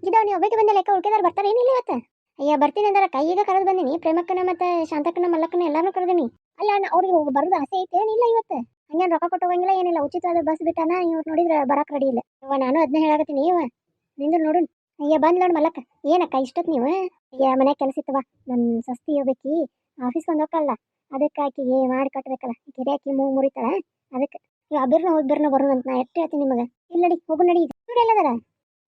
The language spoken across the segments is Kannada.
ಎಷ್ಟಿದಾವ ನೀವು ಒಬ್ಬಕ್ಕೆ ಬಂದ ಲೆಕ್ಕ ಉಳ್ಕೆದಾರ ಬರ್ತಾರೆ ಏನಿಲ್ಲ ಇವತ್ತು ಅಯ್ಯ ಬರ್ತೀನಿ ಅಂದಾರ ಕೈಗೆ ಕರೆದು ಬಂದಿನಿ ಪ್ರೇಮಕ್ಕನ ಮತ್ತೆ ಶಾಂತಕ್ಕನ ಮಲ್ಲಕ್ಕನ ಎಲ್ಲಾರು ಕರೆದಿನಿ ಅಲ್ಲ ಅವ್ರಿಗೆ ಬರೋದು ಆಸೆ ಐತೆ ಏನಿಲ್ಲ ಇವತ್ತು ಹಂಗೇನು ರೊಕ್ಕ ಕೊಟ್ಟು ಹೋಗಂಗಿಲ್ಲ ಏನಿಲ್ಲ ಉಚಿತವಾದ ಬಸ್ ಬಿಟ್ಟಾನ ಇವ್ರು ನೋಡಿದ್ರೆ ಬರಕ್ ರೆಡಿ ಇಲ್ಲ ನಾನು ಅದನ್ನೇ ಹೇಳಕತ್ತೀನಿ ನಿಂದು ನೋಡು ಅಯ್ಯ ಬಂದ್ ನೋಡು ಮಲ್ಲಕ್ಕ ಏನಕ್ಕ ಇಷ್ಟೊತ್ತು ನೀವು ಅಯ್ಯ ಮನ್ಯಾಗ ಕೆಲಸ ಇತ್ತವ ನನ್ನ ಸಸ್ತಿ ಹೋಗ್ಬೇಕಿ ಆಫೀಸ್ ಒಂದು ಹೋಗಲ್ಲ ಅದಕ್ಕೆ ಆಕಿಗೆ ಮಾಡಿ ಕಟ್ಬೇಕಲ್ಲ ಕಿರಿ ಆಕಿ ಮುರಿತಾಳ ಅದಕ್ಕೆ ನೀವು ಅಬಿರ್ನ ಹೋಗ್ಬಿರ್ನ ಬರೋದು ಅಂತ ನಾ ಎಷ್ಟು ಹೇಳ್ತೀನಿ ನಿಮಗೆ ಇಲ್ಲ ನಡಿ ಹೋಗು ನಡಿ ಇವ್ರು ಎಲ್ಲದಾರ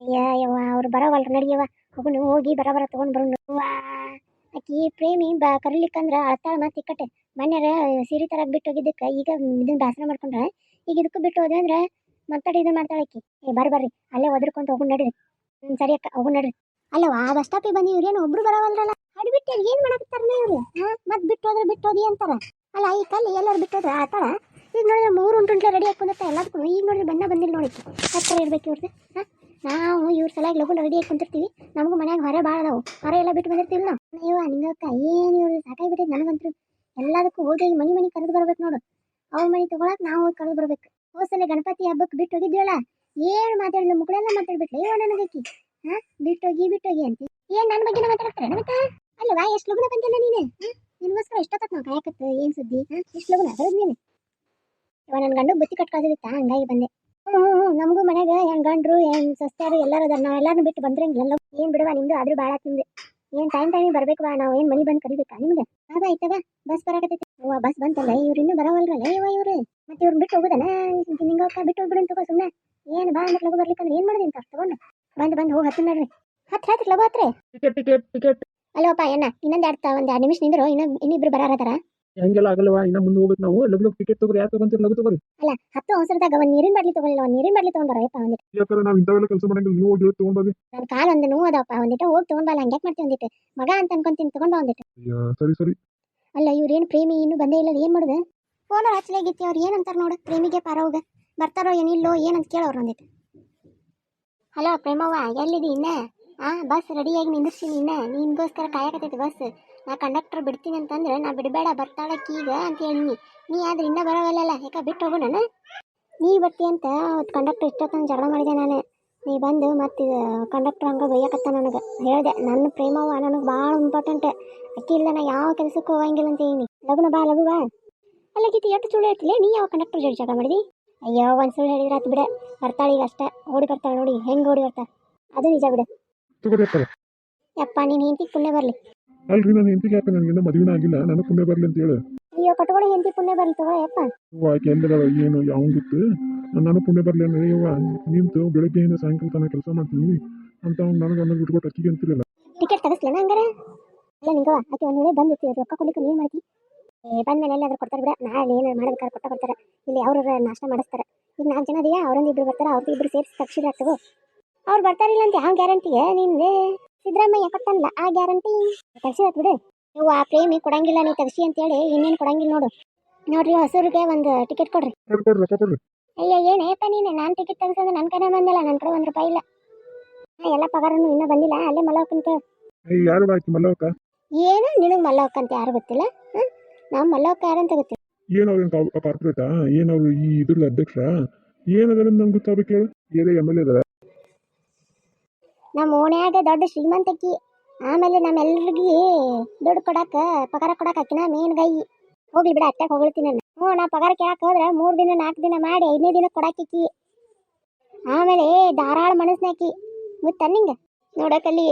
ಅಯ್ಯ ಯವ್ವ ಅವ್ರು ಬರವಲ್ರ ನಡಿಯವ್ವ ಹೋಗುನು ಹೋಗಿ ಬರ ತಗೊಂಡ್ ಬರೋಣ ಆಕಿ ಪ್ರೇಮಿ ಕರಿಲಿಕ್ಕಂದ್ರ ಅಳ್ತಾಳ ಮತ್ತೆ ಇಕ್ಕಟ್ಟೆ ಮನ್ಯಾರ ಸೀರೆ ತರಕ್ ಬಿಟ್ಟು ಹೋಗಿದ್ದಕ್ಕೆ ಈಗ ಇದನ್ನ ದಾಸನ ಮಾಡ್ಕೊಂಡ್ರ ಈಗ ಇದಕ್ಕೂ ಬಿಟ್ಟು ಹೋದೆ ಅಂದ್ರೆ ಮತ್ತಾಡಿ ಇದನ್ನ ಮಾಡ್ತಾಳೆ ಆಕಿ ಬರ್ರಿ ಅಲ್ಲೇ ಒದರ್ಕೊಂತ ಹೋಗು ನಡ್ರಿ ಸರಿ ಅಕ್ಕ ಹೋಗು ನಡ್ರಿ ಅಲ್ಲವಾ ಬಸ್ ಸ್ಟಾಪಿಗೆ ಬಂದು ಇವ್ರೇನು ಒಬ್ರು ಬರವಲ್ರಲ್ಲ ಅಡ್ಬಿಟ್ಟು ಏನ್ ಮಾಡಕತ್ತಾರನ ಇವ್ರು ಮತ್ ಬಿಟ್ಟು ಹೋದಿ ಅಂತಾರ ಅಲ್ಲ ಈ ಕಲ್ಲಿ ಎಲ್ಲರೂ ಬಿಟ್ಟು ಹೋದ್ರೆ ಆತಾಳ ಈಗ ನೋಡಿದ್ರೆ 3 ಉಂಟುಂಟ್ಲೆ ರೆಡಿ ಹಾಕೊಂಡತ್ತ ಎಲ್ಲದಕ್ಕೂ ಈಗ ನೋಡಿದ್ರೆ ಬಂದಿಲ್ಲ ನೋಡಿ ಹತ್ತರ ಇರ್ಬೇಕು ಇವ್ರದ್ದು ನಾವು ಇವ್ರ ಸಲಾಗಿ ಲಗು ರೆಡಿ ಆಗಿ ಕುಂತಿರ್ತೀವಿ ನಮಗೂ ಮನ್ಯಾಗ ಹೊರ ಭಾಳ ಅದಾವು ಹೊರ ಎಲ್ಲ ಬಿಟ್ಟು ಬಂದಿರ್ತೀವಿ ನಾವು ಅಯ್ಯೋ ನಿಂಗಕ್ಕ ಏನು ಇವ್ರು ಸಾಕಾಗಿಬಿಟ್ಟಿದ್ದು ನನಗಂತೂ ಎಲ್ಲದಕ್ಕೂ ಹೋಗಿ ಮನಿ ಕರೆದು ಬರ್ಬೇಕು ನೋಡು ಅವ್ರ ಮನೆ ತಗೊಳಕ್ ನಾವು ಹೋಗಿ ಕರೆದು ಬರ್ಬೇಕು ಹೋಸಲೆ ಗಣಪತಿ ಹಬ್ಬಕ್ಕೆ ಬಿಟ್ಟು ಹೋಗಿದ್ವಲ್ಲ ಏನು ಮಾತಾಡಿಲ್ಲ ಮುಕ್ಕಳೆಲ್ಲ ಮಾತಾಡ್ಬಿಟ್ಲೆ ಇವ ನನಗಕ್ಕಿ ಬಿಟ್ಟೋಗಿ ಅಂತ ಏನ್ ನನ್ನ ಬಗ್ಗೆ ಮಾತಾಡ್ತಾರೆ ನನಗ ಅಲ್ಲವಾ ಎಷ್ಟು ಲಗುನ ಬಂದಿಲ್ಲ ನೀನು ನಿನ್ಗೋಸ್ಕರ ಎಷ್ಟೊತ್ತ ನಾವು ಕಾಯಕತ್ತು ಏನ್ ಸುದ್ದಿ ಎಷ್ಟು ಲಗುನ ಬರೋದು ನೀನು ಇವ ನನ್ನ ಗಂಡು ಬುತ್ತಿ ಕಟ್ಕಾದಿತ್ತ ಹಂಗಾಗಿ ಬಂದೆ ನಮಗೂ ಮನ್ಯಾಗ ಹೆಂಗ್ ಗಂಡ್ರು ಹೆಂಗ್ ಸಸ್ತಾರು ಎಲ್ಲಾರು ಅದಾರ ನಾವ್ ಎಲ್ಲಾರನ್ನು ಬಿಟ್ಟು ಬಂದ್ರಂಗಿಲ್ಲ ಏನ್ ಬಿಡವಾ ನಿಮ್ದು ಆದ್ರೂ ಬಾಳ ನಿಮ್ದು ಏನ್ ಟೈಮ್ ಬರ್ಬೇಕು ನಾವು ಏನ್ ಮನಿ ಬಂದ್ ಕರಿಬೇಕಾ ನಿಮ್ಗೆ ಆಯ್ತವ ಬಸ್ ಬರಾಕತೈತಿ ಬಸ್ ಬಂತಲ್ಲ ಇವ್ರು ಇನ್ನೂ ಬರವಲ್ರಲ್ಲ ಇವ್ರು ಮತ್ತೆ ಇವ್ರನ್ನ ಬಿಟ್ಟು ಹೋಗುದನ ನಿಂಗ ಬಿಟ್ಟು ಹೋಗ್ಬಿಡು ತಗೋ ಸುಮ್ಮನೆ ಏನ್ ಬಾ ಅಂದ್ರೆ ಲಗು ಬರ್ಲಿಕ್ಕಂದ್ರೆ ಏನ್ ಮಾಡೋದು ಅಂತ ತಗೊಂಡು ಬಂದ್ ಹೋಗಿ ಹತ್ತು ನೋಡ್ರಿ ಹತ್ತು ಲಗು ಹತ್ರಿ ಟಿಕೆಟ್ ಅಲ್ಲೋಪ್ಪ ಏನ ಇನ್ನೊಂದು ಒಂದ್ 2 ನಿಮಿಷ ನಿಂದ್ರು ಇನ್ನಿಬ್ರು ಬರಾರದಾರ ಹಂಗೆಲ್ಲ ಆಗಲ್ವಾ ಇನ್ನ ಮುಂದೆ ಹೋಗ್ಬೇಕು ನಾವು ಲಗು ಟಿಕೆಟ್ ತಗೋರಿ ಯಾಕೆ ತಗೊಂತೀರಿ ಲಗು ತಗೋರಿ ಅಲ್ಲ ಹತ್ತು ಅವಸರದಾಗ ಒಂದ್ ನೀರಿನ ಬಾಟ್ಲಿ ತಗೊಳ್ಳಿಲ್ಲ ಒಂದ್ ನೀರಿನ ಬಾಟ್ಲಿ ತಗೊಂಡ್ ಬರೋಯಪ್ಪ ಒಂದಿಟ್ಟು ಯಾಕಂದ್ರೆ ನಾವು ಇಂಥವೆಲ್ಲ ಕೆಲಸ ಮಾಡಂಗಿಲ್ಲ ನೀವು ಹೋಗಿ ತಗೊಂಡ್ ಬರ್ರಿ ನನ್ನ ಕಾಲು ಒಂದು ನೋವು ಅದಪ್ಪ ಒಂದಿಟ್ಟು ಹೋಗಿ ತಗೊಂಡ್ ಬಲ್ಲ ಹಂಗ್ಯಾಕ್ ಮಾಡ್ತೀವಿ ಒಂದಿಟ್ಟು ಮಗ ಅಂತ ಅನ್ಕೊಂತೀನಿ ತಗೊಂಡ್ ಬಾ ಒಂದಿಟ್ಟು ಸರಿ ಅಲ್ಲ ಇವ್ರೇನು ಪ್ರೇಮಿ ಇನ್ನೂ ಬಂದೇ ಇಲ್ಲ ಏನ್ ಮಾಡುದು ಫೋನ್ ಹಚ್ಚಲಾಗಿತ್ತಿ ಅವ್ರು ಏನಂತಾರ ನೋಡು ಪ್ರೇಮಿಗೆ ಪಾರೋಗ ಬರ್ತಾರೋ ಏನಿಲ್ಲೋ ಏನಂತ ಕೇಳೋರು ಒಂದಿಟ್ಟು ಹಲೋ ಪ್ರೇಮವ್ವ ಎಲ್ಲಿದಿ ಇನ್ನ ಬಸ್ ರೆಡಿಯಾಗಿ ನಿಂದಿರ್ತೀನಿ ಇನ್ನ ನಿನ್ಗೋಸ್ಕರ ಕಾಯಕತ್ತೈತಿ ಬಸ್ ನಾ ಕಂಡಕ್ಟರ್ ಬಿಡ್ತೀನಿ ಅಂತಂದ್ರೆ ನಾ ಬಿಡಬೇಡ ಬರ್ತಾಳಕ್ಕೆ ಈಗ ಅಂತ ಹೇಳಿನಿ ನೀ ಆದ್ರೆ ಇನ್ನೂ ಬರೋವಲ್ಲ ಯಾಕೆ ಬಿಟ್ಟು ಹೋಗು ನಾನು ನೀ ಬರ್ತಿ ಅಂತ ಕಂಡಕ್ಟರ್ ಇಷ್ಟೊತ್ತಂದು ಜಗಳ ಮಾಡಿದೆ ನಾನು ನೀ ಬಂದು ಮತ್ತೆ ಕಂಡಕ್ಟರ್ ಹಂಗೆ ಬೈಯಕತ್ತ ನನಗೆ ಹೇಳಿದೆ ನನ್ನ ಪ್ರೇಮವ್ವ ನನಗೆ ಭಾಳ ಇಂಪಾರ್ಟೆಂಟ್ ಅಕ್ಕಿ ಇಲ್ಲ ನಾ ಯಾವ ಕೆಲಸಕ್ಕೂ ಹೋಗಂಗಿಲ್ಲ ಅಂತ ಹೇಳಿ ಲಗು ಬಾ ಅಲ್ಲ ಗೀತಿ ಎಷ್ಟು ಸುಳ್ಳು ಹೇಳ್ತಿಲ್ಲ ನೀ ಯಾವ ಕಂಡಕ್ಟರ್ ಜೊತೆ ಜಗಳ ಮಾಡಿದಿ ಅಯ್ಯೋ ಒಂದು ಸುಳ್ಳು ಹೇಳಿದ್ರೆ ಆತು ಬಿಡ ಬರ್ತಾಳೆ ಈಗ ಅಷ್ಟೇ ಓಡಿ ಬರ್ತಾಳೆ ನೋಡಿ ಹೆಂಗೆ ಓಡಿ ಬರ್ತಾ ಅದು ನಿಜ ಬಿಡು ಯಪ್ಪ ನೀನು ಹೆಂಡತಿ ಪುಣ್ಯ ಬರಲಿ ಅಲ್ರಿ ನಾನು ಹೆಂಡತಿಗೆ ಯಾಕೆ ನನಗೆ ಮದುವೆ ಆಗಿಲ್ಲ ನನಗೆ ಪುಣ್ಯ ಬರಲಿ ಅಂತ ಹೇಳಿ ಅಯ್ಯೋ ಕಟ್ಕೊಳ್ಳಿ ಹೆಂಡತಿ ಪುಣ್ಯ ಬರಲಿ ತಗೋ ಯಪ್ಪ ಆಕೆ ಎಂದದ ಏನು ಯಾವ ಗೊತ್ತು ನಾನು ಪುಣ್ಯ ಬರಲಿ ಅಂದ್ರೆ ನಿಂತು ಬೆಳಗ್ಗೆಯಿಂದ ಸಾಯಂಕಾಲ ತನಕ ಕೆಲಸ ಮಾಡ್ತೀನಿ ಅಂತ ನನಗೆ ಬಿಟ್ಕೊಟ್ಟು ಅಕ್ಕಿಗೆ ಅಂತಿರಲ್ಲ ಟಿಕೆಟ್ ತಗಸ್ಲೇನ ಹಂಗಾರೆ ಇಲ್ಲ ನಿಂಗವ ಆಕೆ ಒಂದು ವೇಳೆ ಬಂದಿತ್ತು ರೊಕ್ಕ ಕೊಡ್ಲಿಕ್ಕೆ ಏನು ಮಾಡ್ತಿ ಬಂದ್ಮೇಲೆ ಎಲ್ಲಾದ್ರೂ ಕೊಡ್ತಾರೆ ಬಿಡ ನಾಳೆ ಏನು ಮಾಡ್ಬೇಕಾದ್ರೆ ಕೊಡ್ತಾರೆ ಇಲ್ಲಿ ಅವ್ರ ನಾಷ್ಟ ಮಾಡಿಸ್ತಾರೆ ಈಗ 4 ಜನ ಇದೆಯಾ ಅವರೊಂದು ಇಬ್ರು ಬರ್ತಾರೆ ಅವ್ರದ್ದು ಇಬ್ರು ಸೇರಿಸಿ ತಕ್ಷಿದ್ರೆ ಆಗ್ತದೆ ಅವ್ರು ಬರ್ತಾರಿಲ್ಲ ಅಂತ ಯಾವ ಗ್ಯಾರಂಟಿಗೆ ನಿನ್ನೆ ಸಿದ್ದರಾಮಯ್ಯ ಕೊಟ್ಟಲ್ಲ ಆ ಗ್ಯಾರಂಟಿ ತಗ್ಸಿರತ್ ಬಿಡು ನೀವು ಆ ಪ್ರೇಮಿ ಕೊಡಂಗಿಲ್ಲ ನೀವು ತಗ್ಸಿ ಅಂತೇಳಿ ಇನ್ನೇನು ಕೊಡಂಗಿಲ್ಲ ನೋಡ್ರಿ ಹಸುರಿಗೆ ಒಂದು ಟಿಕೆಟ್ ಕೊಡ್ರಿ ಅಯ್ಯ ಏನಪ್ಪ ನೀನು ನಾನು ಟಿಕೆಟ್ ತಗಸಂದ್ರೆ ನನ್ನ ಕಡೆ ಬಂದಿಲ್ಲ ನನ್ನ ಕಡೆ ₹1 ಇಲ್ಲ ಎಲ್ಲ ಪಗಾರನು ಇನ್ನೂ ಬಂದಿಲ್ಲ ಅಲ್ಲೇ ಮಲ್ಲವಕ್ಕಂತ ಯಾರು ಬಾಕಿ ಮಲ್ಲವಕ್ಕ ಏನು ನಿನಗೆ ಮಲ್ಲವಕ್ಕ ಅಂತ ಯಾರು ಗೊತ್ತಿಲ್ಲ ನಾವು ಮಲ್ಲವಕ್ಕ ಯಾರಂತ ಗೊತ್ತಿಲ್ಲ ಏನವ್ರು ಕಾರ್ಪೊರೇಟಾ ಏನವ್ರು ಈ ಇದ್ರಲ್ಲ ಅಧ್ಯಕ್ಷ ಏನದ ನಮ್ಗೆ ಗೊತ್ತಾಗಬೇಕು ಹೇಳು ಏನೇ MLA ಅದ ನಮ್ಮ ಓಣ್ಯಾಗ ದೊಡ್ಡ ಶ್ರೀಮಂತಕ್ಕಿ ಆಮೇಲೆ ನಮ್ಮೆಲ್ಲರಿಗೆ ದುಡ್ಡು ಕೊಡಾಕ ಪಗಾರ ಕೊಡಾಕ ಆಕಿನ ಮೇನ್ ಗೈ ಹೋಗ್ಲಿ ಬಿಡ ಅಟ್ಟಾಗ ಹೊಗಳ್ತೀನಿ ನಾನು ನಾ ಪಗಾರ ಕೇಳಕ್ಕೆ ಹೋದ್ರೆ 3 ದಿನ 4 ದಿನ ಮಾಡಿ 5ನೇ ದಿನ ಕೊಡಾಕಿಕ್ಕಿ ಆಮೇಲೆ ಧಾರಾಳ ಮನಸ್ನಾಕಿ ಗೊತ್ತ ನಿಂಗೆ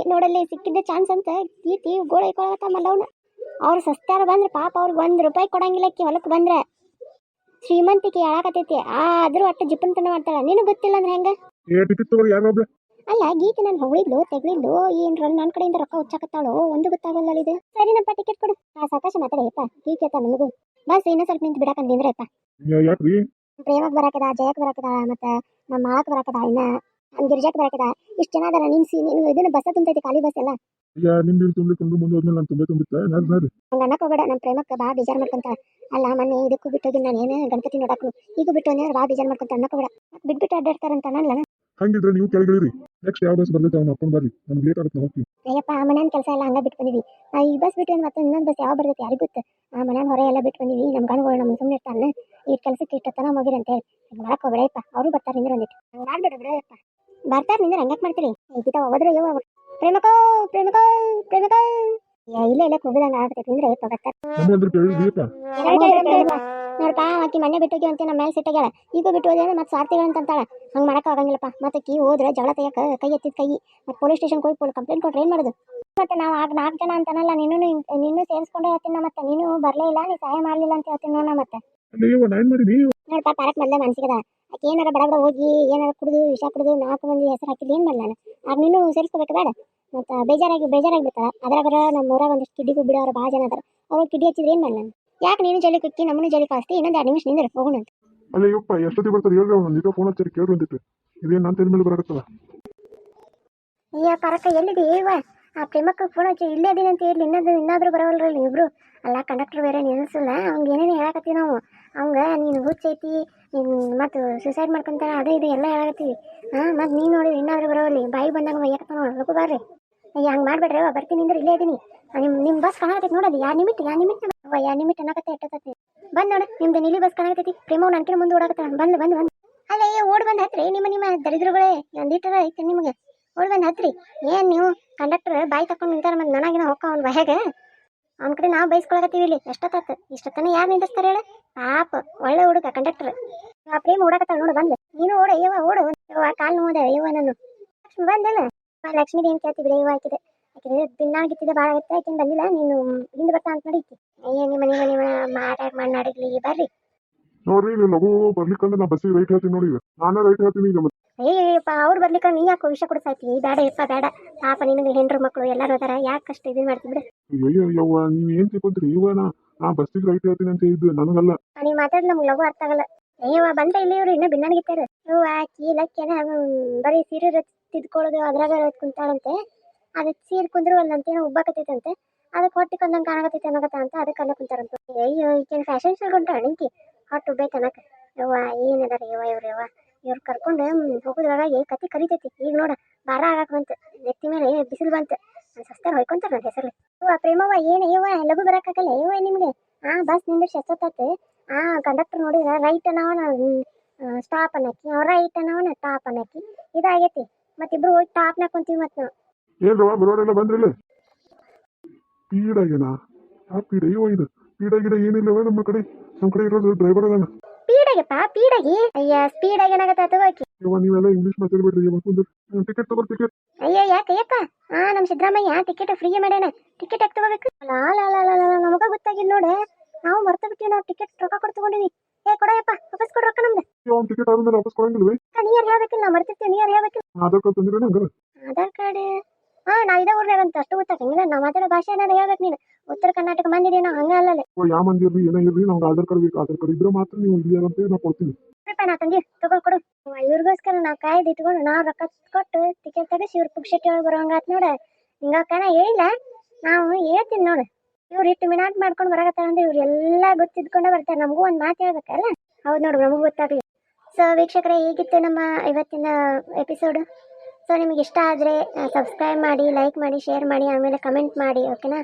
ನೋಡಲ್ಲಿ ಸಿಕ್ಕಿದ್ದ ಚಾನ್ಸ್ ಅಂತ ಕೀರ್ತಿ ಗೋಳೈಕೊಳತ್ತ ಮಲ್ಲವನ ಅವ್ರು ಸಸ್ತಾರ ಬಂದ್ರೆ ಪಾಪ ಅವ್ರಿಗೆ ₹1 ಕೊಡಂಗಿಲ್ಲಕ್ಕಿ ಹೊಲಕ್ಕೆ ಬಂದ್ರೆ ಶ್ರೀಮಂತಿಕೆ ಹೇಳಾಕತೈತಿ ಆದ್ರೂ ಅಷ್ಟು ಜಿಪ್ಪನ್ತನ ಮಾಡ್ತಾಳ ನಿನಗೆ ಗೊತ್ತಿಲ್ಲ ಅಂದ್ರೆ ಹೆಂಗ ಅಲ್ಲ ಗೀತೆ ನಾನು ಹೊಗಳಿದ್ಲು ತೆಗಳಿದ್ಲು ಏನ್ರ ನನ್ನ ಕಡೆಯಿಂದ ರೊಕ್ಕ ಹುಚ್ಚಾಕತ್ತಾಳು ಒಂದು ಗೊತ್ತಾಗಲ್ಲ ಇದು ಸರಿ ನಪ್ಪ ಟಿಕೆಟ್ ಕೊಡು ಸಾವಕಾಶ ಮಾತಾಡಪ್ಪ ಟೀಕೆತ ನನಗೂ ಬಸ್ ಇನ್ನೂ ಸ್ವಲ್ಪ ನಿಂತು ಬಿಡಕಂದಿದ್ರಪ್ಪ ಪ್ರೇಮಕ್ಕೆ ಬರಾಕದ ಜಯಕ್ಕೆ ಬರಾಕದ ಮತ್ತೆ ನಮ್ಮ ಮಾಳಕ್ಕೆ ಬರಾಕದ ಇನ್ನ ನಮ್ಮ ಗಿರಿಜಾಕ್ ಬರಾಕದ ಇಷ್ಟು ಜನ ಅದರ ನಿನ್ಸಿ ನೀನು ಇದನ್ನ ಬಸ್ ತುಂಬತೈತಿ ಖಾಲಿ ಬಸ್ ಎಲ್ಲ ಹಂಗ ಅನ್ನಕ್ ಹೋಗ್ಬೇಡ ನಮ್ಮ ಪ್ರೇಮಕ್ಕೆ ಬಾ ಬೇಜಾರು ಮಾಡ್ಕೊಂತ ಅಲ್ಲ ಮೊನ್ನೆ ಇದಕ್ಕೂ ಬಿಟ್ಟೋಗಿ ನಾನು ಏನು ಗಣಪತಿ ನೋಡಾಕ್ಲು ಈಗ ಬಿಟ್ಟು ಅಂದ್ರೆ ಬಾ ಬೇಜಾರು ಮಾಡ್ಕೊಂತ ಅನ್ನಕ್ ಹೋಗ್ಬೇಡ ಬಿಟ್ಬಿಟ್ಟು ಅಡ್ಡಾಡ್ತಾರಂತ ಅನ್ನಲ್ಲ ಹಂಗಿದ್ರೆ ನೀವು ಕೆಳಗಿಳಿರಿ ನೆಕ್ಸ್ಟ್ ಯಾವ ಬಸ್ ಬರ್ತೈತೆ ಅವ್ನು ಹಾಕೊಂಡು ಬರ್ರಿ ನಮ್ಗೆ ಲೇಟ್ ಆಗುತ್ತೆ ಹೋಗ್ತೀವಿ ಅಯ್ಯಪ್ಪ ಆ ಮನೆಯ ಕೆಲಸ ಎಲ್ಲ ಹಂಗ ಬಿಟ್ಟು ಬಂದಿವಿ ಈ ಬಸ್ ಬಿಟ್ಟು ಮತ್ತೆ ಇನ್ನೊಂದು ಬಸ್ ಯಾವ ಬರ್ತೈತೆ ಯಾರಿಗೂ ಗೊತ್ತು ಆ ಮನೆಯ ಹೊರ ಎಲ್ಲ ಬಿಟ್ಟು ಬಂದಿವಿ ನಮ್ಮ ಗಣಗಳು ನಮ್ಮ ಸುಮ್ಮನೆ ಇರ್ತಾನೆ ಈ ಕೆಲಸಕ್ಕೆ ಇಷ್ಟತನ ಹೋಗಿರಿ ಅಂತ ಹೇಳಿ ಮಾಡಕ್ ಹೋಗ್ಬೇಡಪ್ಪ ಅವರು ಬರ್ತಾರೆ ಅಂದ್ರೆ ಒಂದಿಟ್ಟು ಹಂಗೆ ಮಾಡ್ಬೇಡ ಬಿಡಪ್ಪ ಬರ್ತಾರ ನಿಂದ್ರೆ ಹಂಗಕ್ ಮಾಡ್ತೀರಿ ಗೀತ ಹೋದ್ರೆ ಯವ್ವ ಪ್ರೇಮಕೋ ಪ್ರೇಮಕೋ ಪ್ರೇಮಕೋ ಇಲ್ಲ ಇಲ್ಲ ಕೂಗಿದಂಗ ಆಗ್ತೈತಿ ಅಂದ್ರೆ ಬರ್ತಾರ ನಮ್ಮ ಅಂದ್ರೆ ಕೇಳಿದ್ರಿಯಪ್ಪ. ನೋಡಪ್ಪ ಆಕಿ ಮನೆ ಬಿಟ್ಟೋಗಿ ಅಂತ ನಮ್ಮ ಮೇಲೆ ಸಿಟ್ಟಾಗ್ಯಾಳ ಈಗ ಬಿಟ್ಟು ಹೋದ್ರೆ ಮತ್ತೆ ಸಾರ್ತಿಗಳು ಅಂತ ಅಂತಾಳ ಹಂಗೆ ಮಾಡಕ್ ಆಗಂಗಿಲ್ಲಪ್ಪ ಮತ್ತೆ ಕೀ ಹೋದ್ರೆ ಜಗಳ ತೆಗಿಯಕ ಕೈ ಎತ್ತಿದ ಕೈ ಮತ್ತೆ ಪೊಲೀಸ್ ಸ್ಟೇಷನ್ ಹೋಗಿ ಕಂಪ್ಲೇಂಟ್ ಕೊಟ್ರೆ ಏನ್ ಮಾಡೋದು ಮತ್ತೆ ನಾವು ಆಗ 4 ಜನ ಅಂತಾನಲ್ಲ ನೀನು ಸೇರಿಸ್ಕೊಂಡೇ ಹೇಳ್ತೀನಿ ಮತ್ತೆ ನೀನು ಬರ್ಲೇ ಇಲ್ಲ ನೀ ಸಹಾಯ ಮಾಡ್ಲಿಲ್ಲ ಅಂತ ಹೇಳ್ತೀನಿ ನೋಡ ಮತ್ತೆ ಅಯ್ಯವ್ವ ನಾ ಏನ್ ಮಾಡಿನಿ? ನೋಡಪ್ಪ ಪಾರಕ್ ಮೊದಲೇ ಮನ್ಸಿಗದ ಆಕೆ ಏನಾರ ಬಡ ಹೋಗಿ ಏನಾರ ಕುಡಿದು ವಿಷ ಕುಡಿದು 4 ಮಂದಿ ಹೆಸರು ಹಾಕಿದ್ದು ಏನ್ ಮಾಡ್ಲಾನ ಆಗ ನೀನು ಸೇರಿಸ್ಕೋಬೇಕು ಬೇಡ ಮತ್ತೆ ಬೇಜಾರಾಗಿ ಬಿಡ್ತಾಳ ಅದ್ರಾಗ ನಮ್ಮ ಊರಾಗ ಒಂದಿಷ್ಟು ಕಿಡ್ಡಿಗೂ ಬಿಡೋರು ಭಾಳ ಜನ ಅದಾರ ಅವ್ರು ಕಿಡಿ ಹಚ್ಚಿದ್ರೆ ಏನ್ ಮಾಡ್ಲಾನ ಯಾಕೆ ನೀನು ಜಲ್ಲಿ ಕುಕ್ಕಿ ನಮ್ಮನ್ನು ಜಲ್ಲಿ ಕಾಸ್ತಿ ಇನ್ನೊಂದು 2 ನಿಮಿಷ ನಿಂದ್ರೆ ಹೋಗೋಣ ಅಂತ ಅಲ್ಲಯ್ಯಪ್ಪ ಎಷ್ಟೊತ್ತಿ ಬರ್ತಾರೆ ಹೇಳ್ರಿ ಅವ್ನು ಫೋನ್ ಹಚ್ಚಾರಿ ಕೇಳ್ರಿ ಅಂದಿತ್ತು ಇದೇನು ನನ್ನ ತಲೆ ಮೇಲೆ ಬರಾಕತ್ತದ. ಅಯ್ಯ ಪರಕ ಎಲ್ಲಿದೆ ಇವ ಆ ಪ್ರೇಮಕ್ಕೆ ಫೋನ್ ಹಚ್ಚಿ ಇಲ್ಲೇ ಅದೀನಿ ಅಂತ ಹೇಳಿ ಇನ್ನಾದ್ರೂ ಬರೋವಲ್ರಲ್ಲ ಇಬ್ರು ಅಲ್ಲ ಕಂಡಕ್ಟರ್ ಬೇರೆ ನಿಲ್ಲಿಸಲ್ಲ ಅವ್ನಿಗೆ ಏನೇನು ಹೇಳಕತ್ತೀವಿ ನಾವು ಅವಂಗ ನೀನು ಹುಚ್ಚೈತಿ ನೀನು ಮತ್ತು ಸುಸೈಡ್ ಮಾಡ್ಕೊಂತಾನೆ ಅದೇ ಇದು ಎಲ್ಲ ಹೇಳಕತ್ತೀವಿ ಮತ್ತು ನೀನು ನೋಡಿ ಇನ್ನಾದ್ರೂ ಬರೋವಲ್ಲಿ ಬಾಯಿ ಬಂದಾಗ ಒಯ್ಯಕತ್ತ ನೋಡಿ ಲಗು ಬರ್ರಿ ಅಯ್ಯ ಹಂಗೆ ಮಾಡ್ಬೇಡ್ರಿ ಬರ್ತೀನಿ ಅಂದ್ರೆ ಇಲ್ಲೇ ಇದೀನಿ ನಿಮ್ಮ ಬಸ್ ಕಾಣಕತ್ತೈತಿ ನೋಡೋದು 2 ನಿಮಿಟ್ ಅನ್ನಕತ್ತೆ ಎಟ್ಟತೈತಿ ಬಂದ್ ನೋಡು ನಿಮ್ದು ನೀಲಿ ಬಸ್ ಕಾಣಕತ್ತೈತಿ ಪ್ರೇಮವ್ ನನ್ಕಿನ ಮುಂದೆ ಓಡಾಕತ್ತ ಬಂದು ಅಲ್ಲ ಓಡ್ ಬಂದು ಹತ್ರಿ ನಿಮ್ಮ ದರಿದ್ರುಗಳೇ ಒಂದೀಟರ ಐತಿ ನಿಮಗೆ ಓಡ್ ಬಂದು ಹತ್ರಿ ಏನು ನೀವು ಕಂಡಕ್ಟರ್ ಬಾಯಿ ತಕೊಂಡು ನಿಂತಾರ ಮತ್ತೆ ನನಗಿನ ಹೋಗ ಅವ್ನ ಬಹ್ಯಾಗ ಅವ್ನ ಕಡೆ ನಾವು ಬೈಸ್ಕೊಳಕತ್ತೀವಿ ಇಲ್ಲಿ ಎಷ್ಟೊತ್ತ ಇಷ್ಟೊತ್ತನ ಯಾರು ನಿಂದಿಸ್ತಾರೆ ಹೇಳ ಪಾಪ ಒಳ್ಳೆ ಹುಡುಗ ಕಂಡಕ್ಟರ್ ಆ ಪ್ರೇಮ ಓಡಾಕತ್ತಾಳ ನೋಡು ಬಂದು ನೀನು ಓಡ ಓಡು ಕಾಲು ನೋದೆ ನಾನು ಬಂದಲ್ಲ ಲಕ್ಷ್ಮೀ ಏನ್ ಕೇಳ್ತಿ ಬಿಡ ಹಾಕಿದೆ ಆಕಿದೆ ದಿನಾಗಿತ್ತಿದೆ ಭಾಳ ಆಗತ್ತೆ ಆಕಿನ ಬಂದಿಲ್ಲ ನೀನು ಹಿಂದೆ ಬರ್ತಾ ಅಂತ ನಡೀತಿ ಅಯ್ಯ ನಿಮ್ಮ ಮಾತಾಡಿ ಬರ್ರಿ ನೋಡ್ರಿ ನೀವು ಲಘು ಬರ್ಲಿಕ್ಕಂದ್ರೆ ನಾ ಬಸ್ಸಿಗೆ ರೈಟ್ ಹೇಳ್ತೀನಿ ನೋಡಿ ನಾನೇ ರೈಟ್ ಹೇಳ್ತೀನಿ ಈಗ ಮತ್ತೆ. ಅಯ್ಯಪ್ಪ ಅವ್ರು ಬರ್ಲಿಕ್ಕ ನೀ ಯಾಕೋ ವಿಷಯ ಕೊಡ್ಸಾಯ್ತಿ ಬೇಡ ಯಪ್ಪ ಬೇಡ ಪಾಪ ನಿನಗೆ ಹೆಂಡ್ರು ಮಕ್ಕಳು ಎಲ್ಲರೂ ಅದಾರ ಯಾಕಷ್ಟು ಇದನ್ನ ಮಾಡ್ತಿ ಬಿಡು ಅಯ್ಯೋ ಯವ್ವ ನೀವು ಏನ್ ತಿಳ್ಕೊಂತೀರಿ ಇವ ನಾ ಬಸ್ಸಿಗೆ ರೈಟ್ ಹೇಳ್ತೀನಿ ಅಂತ ಇದ್ದು ನನಗಲ್ಲ ನೀವು ಮಾತಾಡಿ ನಮ್ಗೆ ಲಘು ಅರ್ಥ ಆಗಲ್ಲ ಅಯ್ಯವ್ವ ಬಂದ್ರೆ ಇಲ್ಲಿ ಇವ್ರು ಇನ್ನೂ ಭಿನ್ನಾಗಿರ್ತಾರೆ ಇವು ಆಕಿ ಲಕ್ಕಿನ ಬರೀ ಸೀರೆ ತಿದ್ಕೊಳ್ಳೋದು ಅದ್ರಾಗ ಕುಂತಾಳಂತೆ ಅದಕ್ಕೆ ಸೀರೆ ಕುಂದ್ರು ಒಂದಂತೇನೋ ಉಬ್ಬಾಕತ್ತೈತಂತೆ ಅದಕ್ಕೆ ಹೊಟ್ಟೆ ಕಂದಂಗೆ ಕಾಣಕತ್ತೈತೆ ಅನ್ನಕತ್ತ ಅಂತ ಅದಕ್ಕೆ ಅಲ್ಲ ಕುಂತಾರಂತ ಅಯ್ಯೋ ಈಗೇನು ಫ್ಯಾಷನ್ ಶೋ ಕೊಂಟಾಳ ನಿಂತಿ ಹೊಟ್ಟು ಉಬ್ಬೈತೆ ಅನ್ನಕ ಯವ್ವ ಏನದಾರ ಇವ್ರು ಕರ್ಕೊಂಡು ಹೋಗೋದ್ರೊಳಗೆ ಕತ್ತಿ ಕರಿತೈತಿ ಈಗ ನೋಡ ಬಾರ ಆಗಕ್ಕೆ ಬಂತು ನೆತ್ತಿ ಮೇಲೆ ಬಿಸಿಲು ಬಂತು ನನ್ನ ಸಸ್ತಾರ ಹೊಯ್ಕೊಂತಾರ ನನ್ನ ಹೆಸರು ಪ್ರೇಮವ್ವ ಏನು ಲಘು ಬರೋಕ್ಕಾಗಲ್ಲ ನಿಮಗೆ ಬಸ್ ನಿಂದಿರ್ಸಿ ಎಷ್ಟೊತ್ತತ್ತೆ ಕಂಡಕ್ಟರ್ ನೋಡಿದ್ರೆ ರೈಟ್ ಅನ್ನೋನ ಸ್ಟಾಪ್ ಅನ್ನಕ್ಕಿ ರೈಟ್ ಅನ್ನೋನ ಟಾಪ್ ಅನ್ನಕ್ಕಿ ಇದಾಗೈತಿ ಮತ್ತಿಬ್ರು ಹೋಗಿ ಟಾಪ್ನಾಗ ಕುಂತೀವಿ ಮತ್ತೆ ನಾವು ಏನ್ರವ ಬರೋರೆಲ್ಲ ಬಂದ್ರಿಲ್ಲ ಪೀಡಾಗೇನಾ ಆ ಪೀಡ ಇದು ಪೀಡ ಏನಿಲ್ಲವ ನಮ್ಮ ಕಡೆ ಇರೋದು ಡ್ರೈವರ್ ಅದಾನ ಪೀಡಾಗಿ ಅಯ್ಯ ಸ್ಪೀಡಾಗಿ ಏನಾಗತ್ತ ಹೋಗಿ ನೀವೆಲ್ಲ ಇಂಗ್ಲೀಷ್ ಮಾತಾಡ್ಬೇಡ್ರಿ ಟಿಕೆಟ್ ತಗೋ ಟಿಕೆಟ್ ಅಯ್ಯ ಯಾಕಯ್ಯಪ್ಪ ನಮ್ಮ ಸಿದ್ದರಾಮಯ್ಯ ಟಿಕೆಟ್ ಫ್ರೀ ಮಾಡ್ಯಾನ ಟಿಕೆಟ್ ಯಾಕೆ ತಗೋಬೇಕು ನಮಗ ಗೊತ್ತಾಗಿಲ್ಲ ನೋಡೆ ನಾವು ಮರ್ತ ಬಿಟ್ಟಿವಿ ನಾವು ಟಿಕೆಟ್ ರೊಕ್ಕ ಕೊಟ್ಟು ತಗೊಂಡಿವಿ ಕೊಡಯ್ಯಪ್ಪ ವಾಪಸ್ ಕೊಡ ರೊಕ್ಕ ನಮ್ದು ಟಿಕೆಟ್ ಆದ್ಮೇಲೆ ವಾಪಸ್ ಕೊಡಂಗಿಲ್ವೇ ನೀರ್ ಹೇಳ್ಬೇಕಿಲ್ಲ ನಾವು ಮರ್ತಿರ್ತೀವಿ ನೀರ್ ಹೇಳ್ಬೇಕಿಲ್ಲ ಆಧಾರ್ ಕಾರ್ಡ್ ತಂದಿರ ಹಂಗಾರ ಆಧಾರ್ ಕಾರ್ಡ್ ನಾ ಇದೇ ಊರ್ನಾಗ ಅಂತ ಅಷ್ಟು ಗೊತ್ತಾಗಂಗಿಲ್ಲ ನಾವು ಮಾತಾಡೋ ಭಾಷೆ ಏನಾರ ಹೇಳ್ಬೇಕು ನೀನು ಉತ್ತರ ಕರ್ನಾಟಕ ಮಂದಿದೆ ನಾವು ಹಂಗ ಅಲ್ಲಲ್ಲ ಯಾವ ಮಂದಿ ಇರ್ರಿ ಏನೇ ಇರ್ರಿ ನಮ್ಗೆ ಆಧಾರ್ ಕಾರ್ಡ್ ಬೇಕು ಆಧಾರ್ ಕಾರ್ಡ್ ಇದ್ರೆ ಮಾತ್ರ ನೀವು ಇಲ್ಲಿ ಅಂತ ನಾ ಕೊಡ್ತೀನಿ ನಾ ತಂದಿ ಕೊಡು ಇವ್ರಿಗೋಸ್ಕರ ನಾವು ಕಾಯ್ದು ಇಟ್ಕೊಂಡು ನಾವು ರೊಕ್ಕ ಕೊಟ್ಟು ಟಿಕೆಟ್ ತೆಗಿಸಿ ಇವ್ರು ಪುಕ್ಷೆಟ್ಟಿ ಒಳಗೆ ಬರೋಂಗಾತ್ ನೋಡ ಹಿಂಗಕ್ಕನ ಹೇಳಿಲ್ಲ ನಾವು ಹೇಳ್ತೀನಿ ನೋಡು ಇವ್ರು ಇಟ್ಟು ಮಿನಾಟ್ ಮಾಡ್ಕೊಂಡು ಬರಕತ್ತಾರ ಅಂದ್ರೆ ಇವ್ರು ಎಲ್ಲ ಗೊತ್ತಿದ್ಕೊಂಡೆ ಬರ್ತಾರೆ ನಮಗೂ ಒಂದು ಮಾತು ಹೇಳ್ಬೇಕಲ್ಲ ಹೌದು ನೋಡು ನಮಗೂ ಗೊತ್ತಾಗಲಿ ಸೊ ವೀಕ್ಷಕರೇ ಹೇಗಿತ್ತು ನಮ್ಮ ಇವತ್ತಿನ ಎಪಿಸೋಡು ಸೊ ನಿಮಗೆ ಇಷ್ಟ ಆದರೆ ಸಬ್ಸ್ಕ್ರೈಬ್ ಮಾಡಿ ಲೈಕ್ ಮಾಡಿ ಶೇರ್ ಮಾಡಿ ಆಮೇಲೆ ಕಮೆಂಟ್ ಮಾಡಿ ಓಕೆನಾ